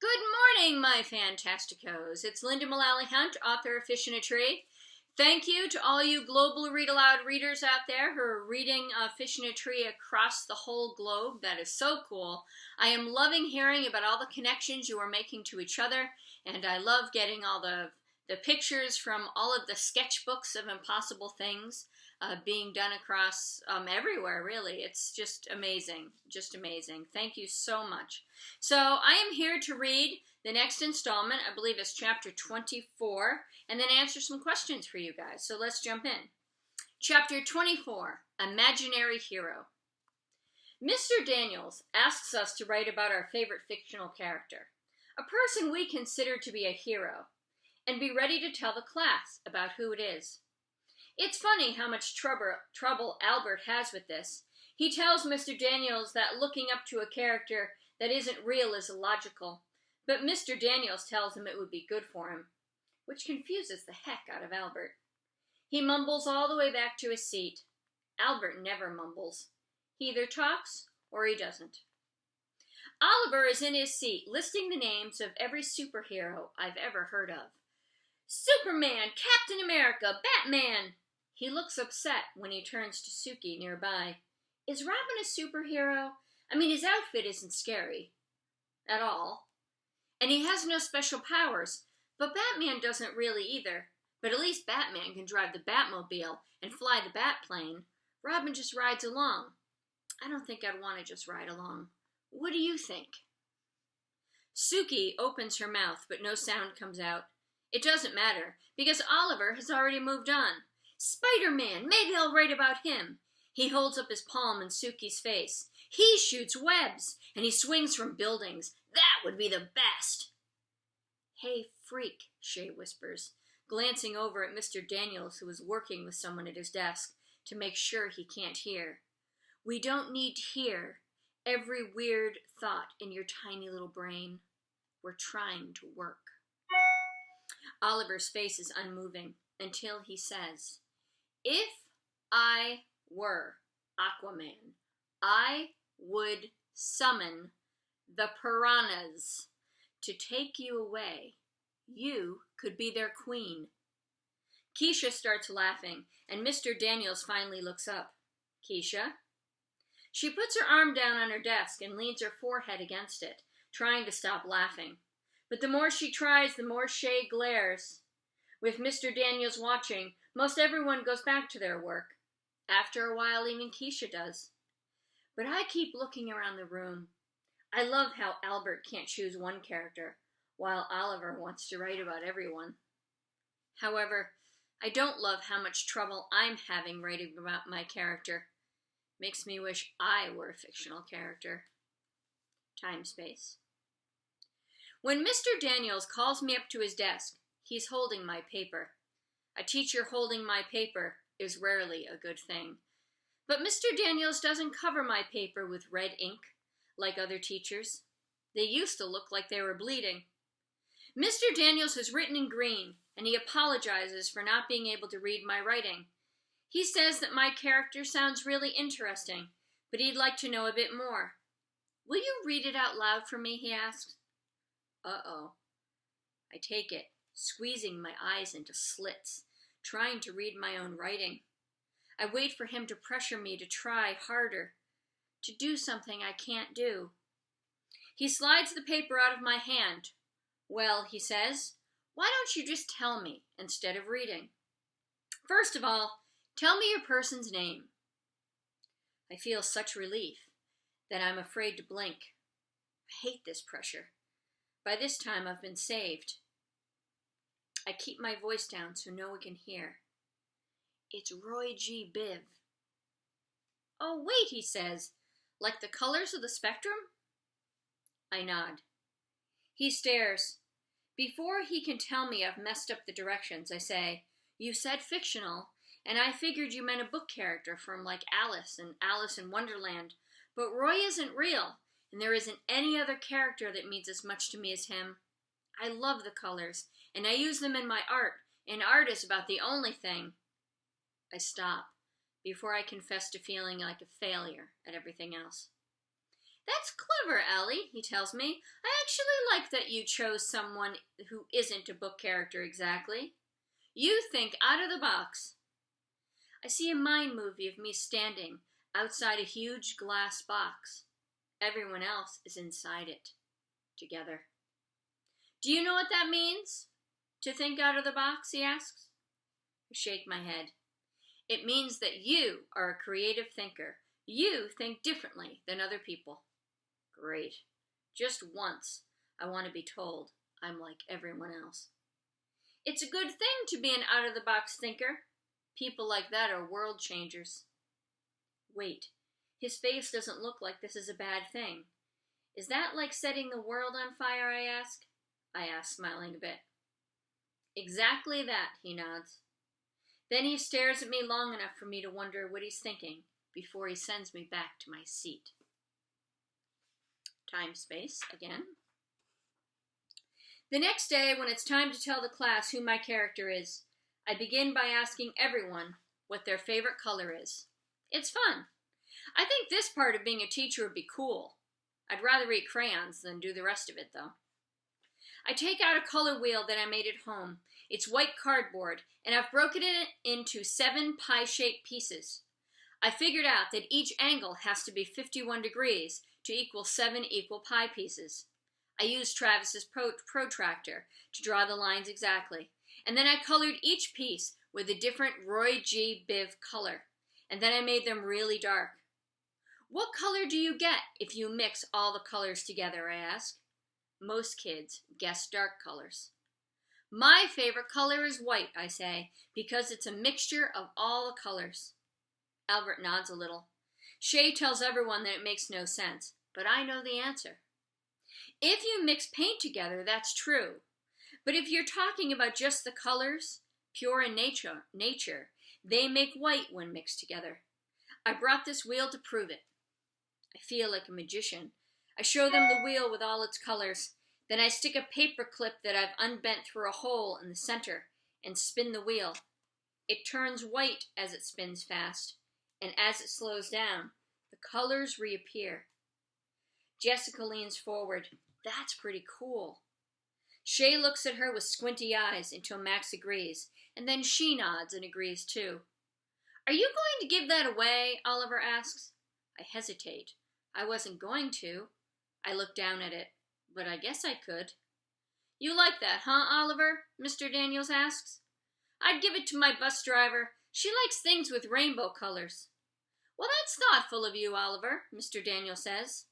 Good morning, my Fantasticos. It's Lynda Mullaly Hunt, author of Fish in a Tree. Thank you to all you global read aloud readers out there who are reading Fish in a Tree across the whole globe. That is so cool. I am loving hearing about all the connections you are making to each other, and I love getting all the pictures from all of the sketchbooks of impossible things being done across everywhere, really. It's just amazing. Just amazing. Thank you so much. So I am here to read the next installment. I believe it's chapter 24, and then answer some questions for you guys. So let's jump in. Chapter 24, Imaginary Hero. Mr. Daniels asks us to write about our favorite fictional character, a person we consider to be a hero, and be ready to tell the class about who it is. It's funny how much trouble Albert has with this. He tells Mr. Daniels that looking up to a character that isn't real is illogical, but Mr. Daniels tells him it would be good for him, which confuses the heck out of Albert. He mumbles all the way back to his seat. Albert never mumbles. He either talks or he doesn't. Oliver is in his seat, listing the names of every superhero I've ever heard of. Superman, Captain America, Batman. He looks upset when he turns to Suki nearby. Is Robin a superhero? I mean, his outfit isn't scary. At all. And he has no special powers. But Batman doesn't really either. But at least Batman can drive the Batmobile and fly the Batplane. Robin just rides along. I don't think I'd want to just ride along. What do you think? Suki opens her mouth, but no sound comes out. It doesn't matter, because Oliver has already moved on. Spider-Man, maybe I'll write about him. He holds up his palm in Suki's face. He shoots webs, and he swings from buildings. That would be the best. Hey, freak, Shay whispers, glancing over at Mr. Daniels, who is working with someone at his desk, to make sure he can't hear. We don't need to hear every weird thought in your tiny little brain. We're trying to work. Oliver's face is unmoving until he says, If I were Aquaman, I would summon the piranhas to take you away. You could be their queen. Keisha starts laughing, and Mr. Daniels finally looks up. Keisha? She puts her arm down on her desk and leans her forehead against it, trying to stop laughing. But the more she tries, the more Shay glares. With Mr. Daniels watching, most everyone goes back to their work. After a while, even Keisha does. But I keep looking around the room. I love how Albert can't choose one character, while Oliver wants to write about everyone. However, I don't love how much trouble I'm having writing about my character. Makes me wish I were a fictional character. Time space. When Mr. Daniels calls me up to his desk, he's holding my paper. A teacher holding my paper is rarely a good thing. But Mr. Daniels doesn't cover my paper with red ink, like other teachers. They used to look like they were bleeding. Mr. Daniels has written in green, and he apologizes for not being able to read my writing. He says that my character sounds really interesting, but he'd like to know a bit more. Will you read it out loud for me, he asks. Uh-oh. I take it, squeezing my eyes into slits, trying to read my own writing. I wait for him to pressure me to try harder, to do something I can't do. He slides the paper out of my hand. Well, he says, why don't you just tell me instead of reading? First of all, tell me your person's name. I feel such relief that I'm afraid to blink. I hate this pressure. By this time, I've been saved. I keep my voice down so no one can hear. It's Roy G. Biv. Oh, wait, he says. Like the colors of the spectrum? I nod. He stares. Before he can tell me I've messed up the directions, I say, You said fictional, and I figured you meant a book character from like Alice and Alice in Wonderland. But Roy isn't real. And there isn't any other character that means as much to me as him. I love the colors, and I use them in my art, and art is about the only thing. I stop, before I confess to feeling like a failure at everything else. That's clever, Ellie, he tells me. I actually like that you chose someone who isn't a book character exactly. You think out of the box. I see a mind movie of me standing outside a huge glass box. Everyone else is inside it, together. Do you know what that means? To think out of the box, he asks. I shake my head. It means that you are a creative thinker. You think differently than other people. Great. Just once, I want to be told I'm like everyone else. It's a good thing to be an out-of-the-box thinker. People like that are world changers. Wait, his face doesn't look like this is a bad thing. Is that like setting the world on fire, I ask, smiling a bit. Exactly that, he nods. Then he stares at me long enough for me to wonder what he's thinking before he sends me back to my seat. Time space again. The next day, when it's time to tell the class who my character is, I begin by asking everyone what their favorite color is. It's fun. I think this part of being a teacher would be cool. I'd rather eat crayons than do the rest of it, though. I take out a color wheel that I made at home. It's white cardboard, and I've broken it into 7 pie-shaped pieces. I figured out that each angle has to be 51 degrees to equal 7 equal pie pieces. I used Travis's protractor to draw the lines exactly, and then I colored each piece with a different Roy G. Biv color, and then I made them really dark. What color do you get if you mix all the colors together, I ask. Most kids guess dark colors. My favorite color is white, I say, because it's a mixture of all the colors. Albert nods a little. Shay tells everyone that it makes no sense, but I know the answer. If you mix paint together, that's true. But if you're talking about just the colors, pure in nature, they make white when mixed together. I brought this wheel to prove it. I feel like a magician. I show them the wheel with all its colors. Then I stick a paper clip that I've unbent through a hole in the center and spin the wheel. It turns white as it spins fast, and as it slows down, the colors reappear. Jessica leans forward. That's pretty cool. Shay looks at her with squinty eyes until Max agrees, and then she nods and agrees too. Are you going to give that away? Oliver asks. I hesitate. I wasn't going to. I look down at it, but I guess I could. You like that, huh, Oliver? Mr. Daniels asks. I'd give it to my bus driver. She likes things with rainbow colors. Well, that's thoughtful of you, Oliver, Mr. Daniels says.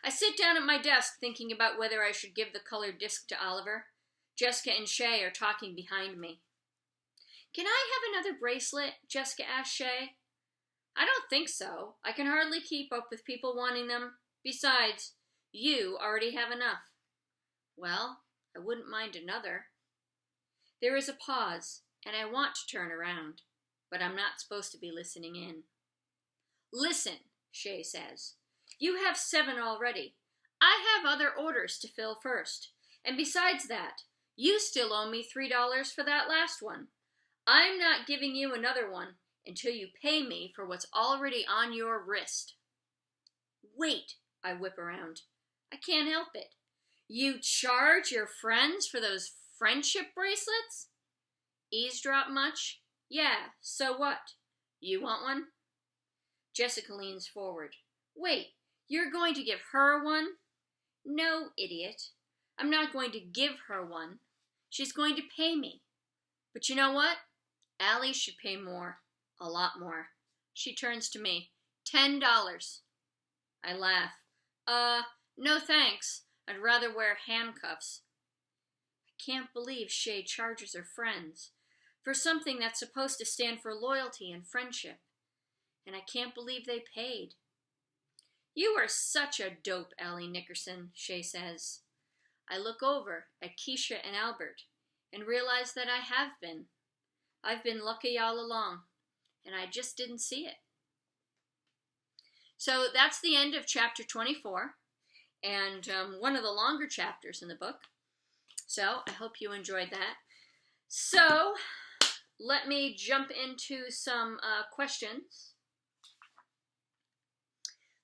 I sit down at my desk thinking about whether I should give the colored disc to Oliver. Jessica and Shay are talking behind me. Can I have another bracelet? Jessica asked Shay. I don't think so. I can hardly keep up with people wanting them. Besides, you already have enough. Well, I wouldn't mind another. There is a pause, and I want to turn around, but I'm not supposed to be listening in. Listen, Shay says. You have 7 already. I have other orders to fill first. And besides that, you still owe me $3 for that last one. I'm not giving you another one until you pay me for what's already on your wrist. Wait, I whip around. I can't help it. You charge your friends for those friendship bracelets? Eavesdrop much? Yeah, so what? You want one? Jessica leans forward. Wait, you're going to give her one? No, idiot. I'm not going to give her one. She's going to pay me. But you know what? Allie should pay more. A lot more. She turns to me. $10. I laugh. No thanks. I'd rather wear handcuffs. I can't believe Shay charges her friends for something that's supposed to stand for loyalty and friendship. And I can't believe they paid. You are such a dope, Allie Nickerson, Shay says. I look over at Keisha and Albert and realize that I have been. I've been lucky all along, and I just didn't see it. So that's the end of chapter 24, and one of the longer chapters in the book. So I hope you enjoyed that. So let me jump into some questions.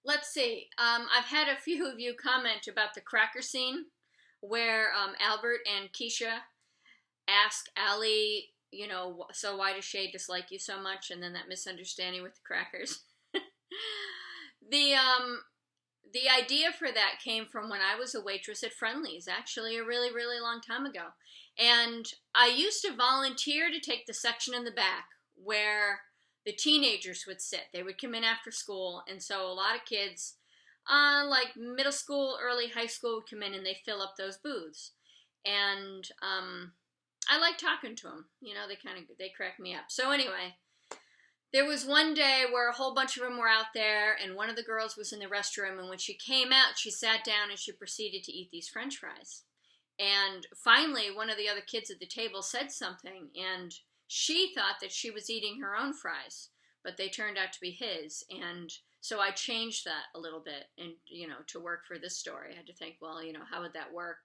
Let's see. I've had a few of you comment about the cracker scene where Albert and Keisha ask Allie, so why does Shay dislike you so much? And then that misunderstanding with the crackers. the the idea for that came from when I was a waitress at Friendly's, actually a really, really long time ago. And I used to volunteer to take the section in the back where the teenagers would sit. They would come in after school, and so a lot of kids, like middle school, early high school, would come in and they fill up those booths. And I like talking to them. They crack me up. So anyway, there was one day where a whole bunch of them were out there, and one of the girls was in the restroom, and when she came out, she sat down and she proceeded to eat these French fries. And finally, one of the other kids at the table said something, and she thought that she was eating her own fries, but they turned out to be his. And so I changed that a little bit, and to work for this story, I had to think, well, how would that work?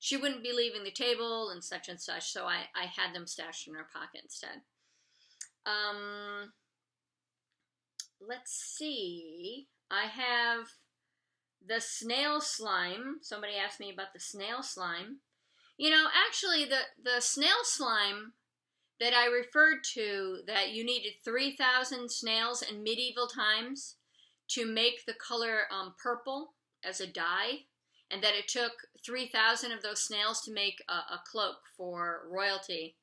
She wouldn't be leaving the table and such, so I had them stashed in her pocket instead. Let's see. I have the Snail Slime. Somebody asked me about the Snail Slime. Actually, the Snail Slime that I referred to, that you needed 3,000 snails in medieval times to make the color purple as a dye, and that it took 3,000 of those snails to make a cloak for royalty.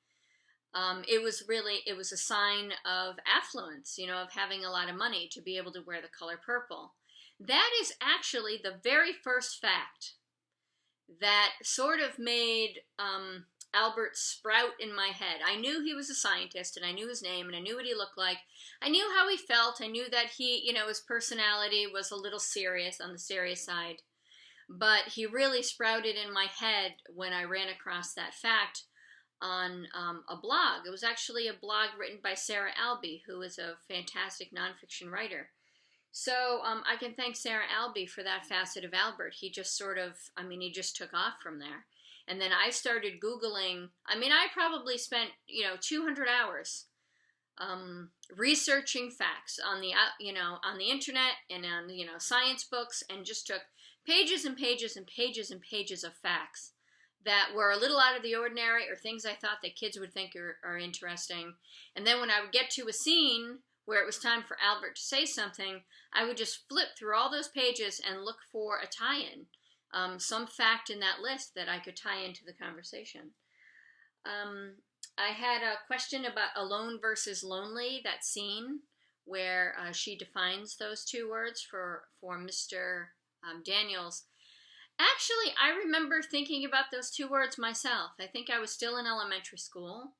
It was a sign of affluence, of having a lot of money to be able to wear the color purple. That is actually the very first fact that sort of made Albert sprout in my head. I knew he was a scientist, and I knew his name, and I knew what he looked like. I knew how he felt. I knew that his personality was a little serious, on the serious side. But he really sprouted in my head when I ran across that fact on a blog. It was actually a blog written by Sarah Albee, who is a fantastic nonfiction writer. So I can thank Sarah Albee for that facet of Albert. He just he just took off from there. And then I started Googling. I probably spent, 200 hours researching facts on the internet and on, science books, and just took pages and pages and pages and pages of facts that were a little out of the ordinary, or things I thought that kids would think are interesting. And then when I would get to a scene where it was time for Albert to say something, I would just flip through all those pages and look for a tie-in, some fact in that list that I could tie into the conversation. I had a question about alone versus lonely, that scene where she defines those two words for Mr. Daniels. Actually, I remember thinking about those two words myself. I think I was still in elementary school.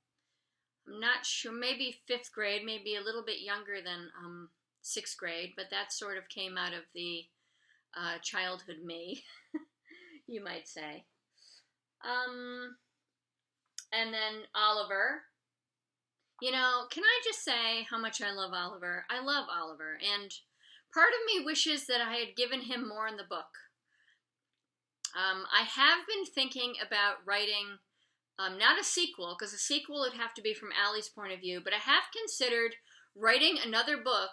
I'm not sure, maybe 5th grade, maybe a little bit younger than 6th grade, but that sort of came out of the childhood me, you might say. And then Oliver. Can I just say how much I love Oliver? I love Oliver, and part of me wishes that I had given him more in the book. I have been thinking about writing, not a sequel, because a sequel would have to be from Allie's point of view, but I have considered writing another book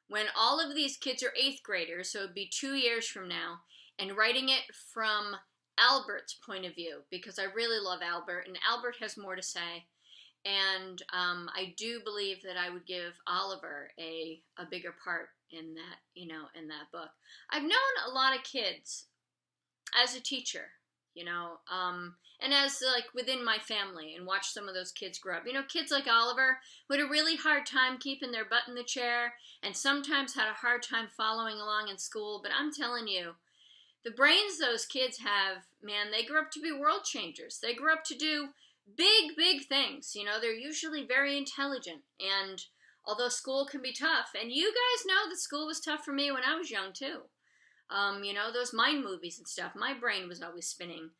when all of these kids are 8th graders, so it would be 2 years from now, and writing it from Albert's point of view, because I really love Albert, and Albert has more to say. And I do believe that I would give Oliver a bigger part in that, in that book. I've known a lot of kids as a teacher, and as within my family, and watched some of those kids grow up. Kids like Oliver who had a really hard time keeping their butt in the chair, and sometimes had a hard time following along in school. But I'm telling you, the brains those kids have, man, they grow up to be world changers. They grow up to do big, big things. They're usually very intelligent. And although school can be tough, and you guys know that school was tough for me when I was young too. Those mind movies and stuff, my brain was always spinning.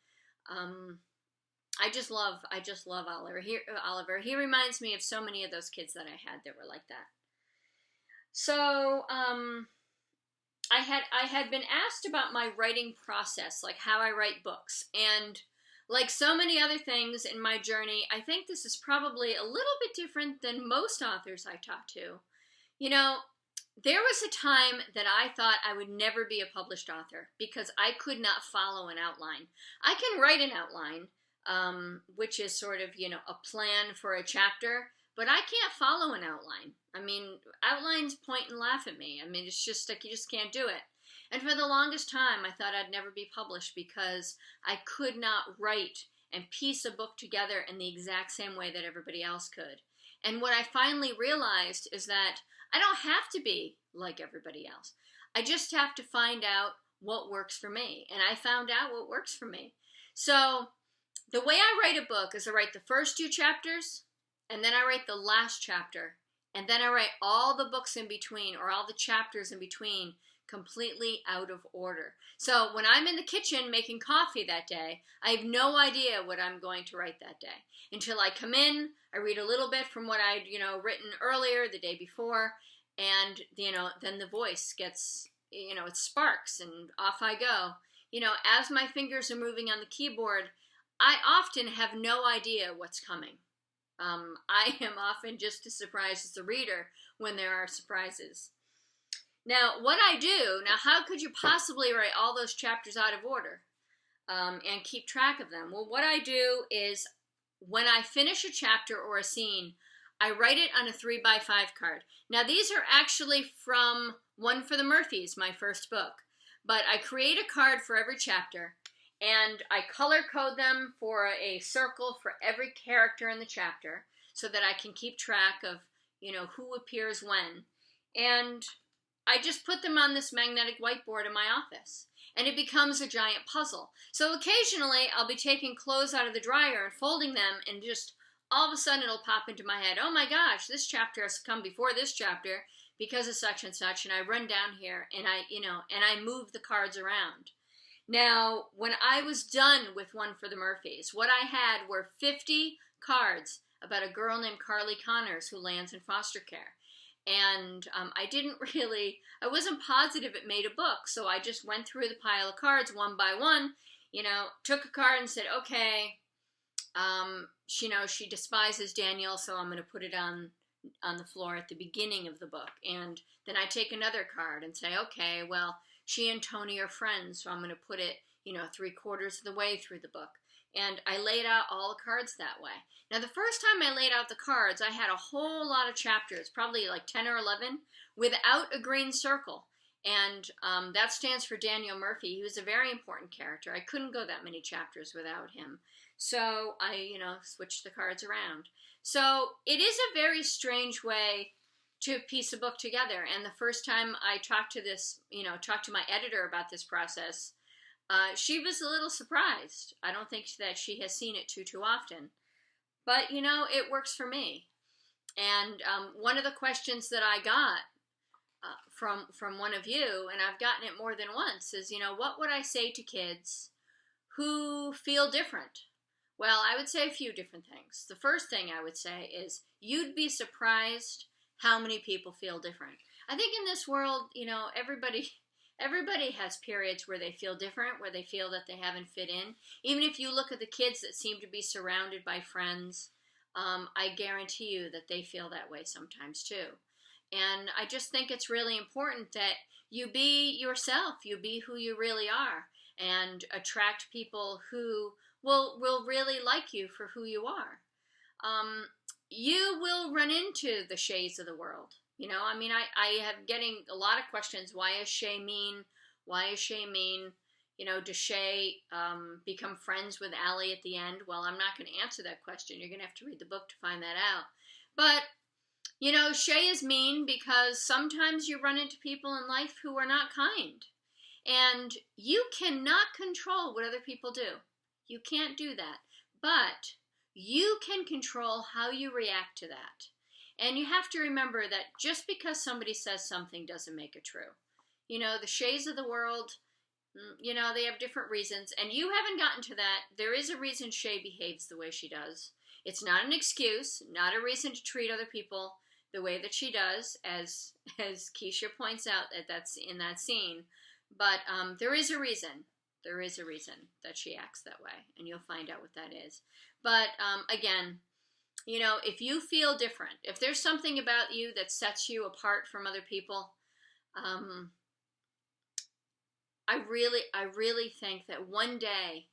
I just love Oliver. He reminds me of so many of those kids that I had that were like that. So, I had been asked about my writing process, like how I write books, and like so many other things in my journey, I think this is probably a little bit different than most authors I talk to. there was a time that I thought I would never be a published author because I could not follow an outline. I can write an outline, which is sort of, a plan for a chapter, but I can't follow an outline. I mean, outlines point and laugh at me. I mean, it's just like you just can't do it. And for the longest time, I thought I'd never be published because I could not write and piece a book together in the exact same way that everybody else could. And what I finally realized is that I don't have to be like everybody else. I just have to find out what works for me. And I found out what works for me. So the way I write a book is I write the first 2 chapters, and then I write the last chapter, and then I write all the books in between, or all the chapters in between, completely out of order. So when I'm in the kitchen making coffee that day, I have no idea what I'm going to write that day. Until I come in, I read a little bit from what I'd, written earlier the day before, and, then the voice gets, it sparks, and off I go. As my fingers are moving on the keyboard, I often have no idea what's coming. I am often just as surprised as the reader when there are surprises. Now, what I do, how could you possibly write all those chapters out of order and keep track of them? Well, what I do is when I finish a chapter or a scene, I write it on a 3x5 card. Now, these are actually from One for the Murphys, my first book. But I create a card for every chapter, and I color code them for a circle for every character in the chapter so that I can keep track of, who appears when. And I just put them on this magnetic whiteboard in my office, and it becomes a giant puzzle. So occasionally I'll be taking clothes out of the dryer and folding them, and just all of a sudden it'll pop into my head, oh my gosh, this chapter has come before this chapter because of such and such, and I run down here and I move the cards around. Now, when I was done with One for the Murphys, what I had were 50 cards about a girl named Carly Connors who lands in foster care. And I wasn't positive it made a book, so I just went through the pile of cards one by one, took a card and said, okay, she despises Daniel, so I'm going to put it on the floor at the beginning of the book. And then I take another card and say, okay, well, she and Tony are friends, so I'm going to put it, 3/4 of the way through the book. And I laid out all the cards that way. Now, the first time I laid out the cards, I had a whole lot of chapters, probably like 10 or 11, without a green circle. And that stands for Daniel Murphy. He was a very important character. I couldn't go that many chapters without him. So I, switched the cards around. So it is a very strange way to piece a book together. And the first time I talked to my editor about this process, she was a little surprised. I don't think that she has seen it too often. But, it works for me. And one of the questions that I got from one of you, and I've gotten it more than once, is, what would I say to kids who feel different? Well, I would say a few different things. The first thing I would say is you'd be surprised how many people feel different. I think in this world, everybody has periods where they feel different, where they feel that they haven't fit in. Even if you look at the kids that seem to be surrounded by friends, I guarantee you that they feel that way sometimes too. And I just think it's really important that you be yourself, you be who you really are, and attract people who will really like you for who you are. You will run into the Shays of the world. I have getting a lot of questions. Why is Shay mean? Why is Shay mean? Does Shay become friends with Allie at the end? Well, I'm not going to answer that question. You're going to have to read the book to find that out. But, Shay is mean because sometimes you run into people in life who are not kind. And you cannot control what other people do. You can't do that. But you can control how you react to that. And you have to remember that just because somebody says something doesn't make it true. The Shays of the world, they have different reasons. And you haven't gotten to that. There is a reason Shay behaves the way she does. It's not an excuse, not a reason to treat other people the way that she does, as Keisha points out that's in that scene. But there is a reason. There is a reason that she acts that way. And you'll find out what that is. But again, if you feel different, if there's something about you that sets you apart from other people, Um, I really think that one day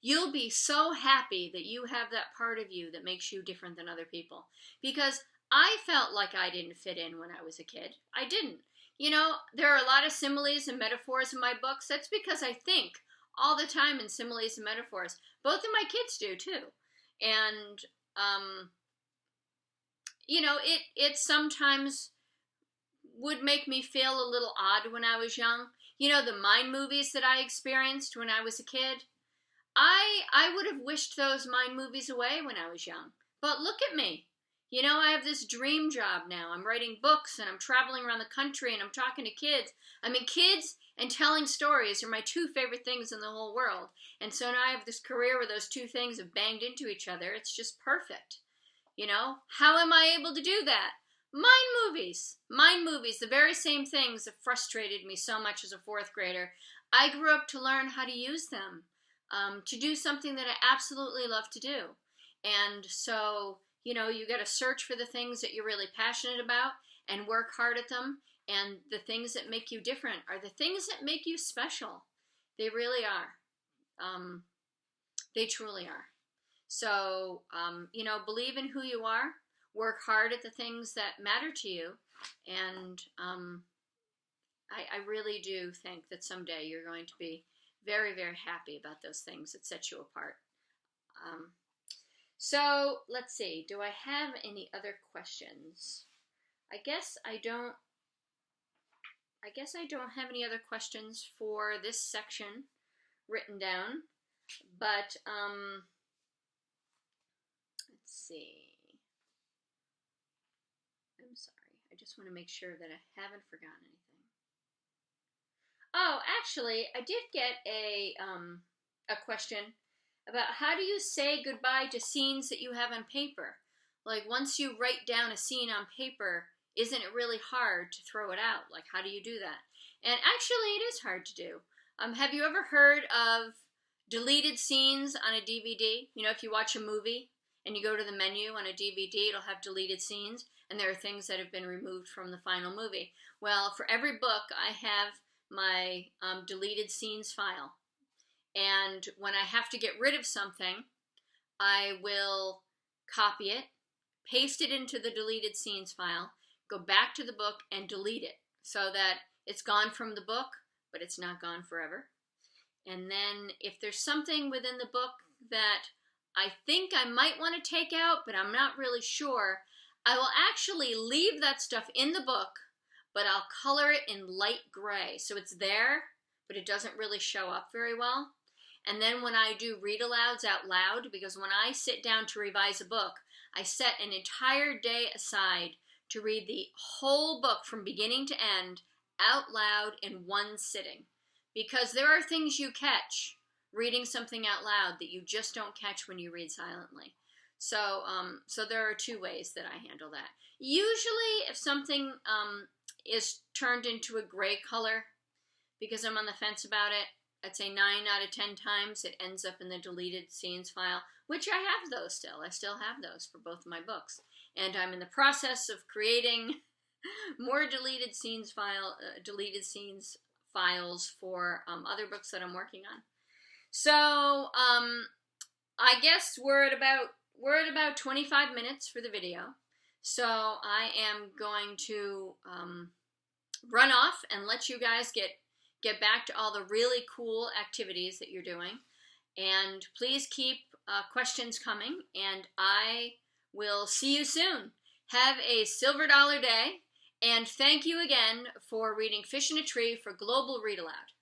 you'll be so happy that you have that part of you that makes you different than other people. Because I felt like I didn't fit in when I was a kid. I didn't. You know, there are a lot of similes and metaphors in my books. That's because I think all the time in similes and metaphors. Both of my kids do too. And, you know, it sometimes would make me feel a little odd when I was young. You know, the mind movies that I experienced when I was a kid, I would have wished those mind movies away when I was young. But look at me. You know, I have this dream job now. I'm writing books and I'm traveling around the country and I'm talking to kids. I mean, kids and telling stories are my two favorite things in the whole world. And so now I have this career where those two things have banged into each other. It's just perfect. You know, how am I able to do that? Mind movies. Mind movies, the very same things that frustrated me so much as a fourth grader. I grew up to learn how to use them, to do something that I absolutely love to do. And so, you know, you got to search for the things that you're really passionate about and work hard at them. And the things that make you different are the things that make you special. They really are. They truly are. So, you know, believe in who you are, work hard at the things that matter to you, and I really do think that someday you're going to be very, very happy about those things that set you apart. So, let's see, do I have any other questions? I guess I don't have any other questions for this section written down, but let's see. I'm sorry. I just want to make sure that I haven't forgotten anything. Oh, actually, I did get a question about how do you say goodbye to scenes that you have on paper? Like, once you write down a scene on paper, isn't it really hard to throw it out? Like, how do you do that? And actually, it is hard to do. Have you ever heard of deleted scenes on a DVD? You know, if you watch a movie and you go to the menu on a DVD, it'll have deleted scenes, and there are things that have been removed from the final movie. Well, for every book, I have my deleted scenes file. And when I have to get rid of something, I will copy it, paste it into the deleted scenes file, go back to the book and delete it so that it's gone from the book, but it's not gone forever. And then if there's something within the book that I think I might want to take out, but I'm not really sure, I will actually leave that stuff in the book, but I'll color it in light gray. So it's there, but it doesn't really show up very well. And then when I do read-alouds out loud, because when I sit down to revise a book, I set an entire day aside to read the whole book from beginning to end out loud in one sitting. Because there are things you catch reading something out loud that you just don't catch when you read silently. So there are two ways that I handle that. Usually, if something is turned into a gray color, because I'm on the fence about it, I'd say 9 out of 10 times it ends up in the deleted scenes file, which I have those still. I still have those for both of my books. And I'm in the process of creating more deleted scenes files for other books that I'm working on. So I guess we're at about 25 minutes for the video. So I am going to run off and let you guys get back to all the really cool activities that you're doing. And please keep questions coming, and I will see you soon. Have a silver dollar day, and thank you again for reading Fish in a Tree for Global Read Aloud.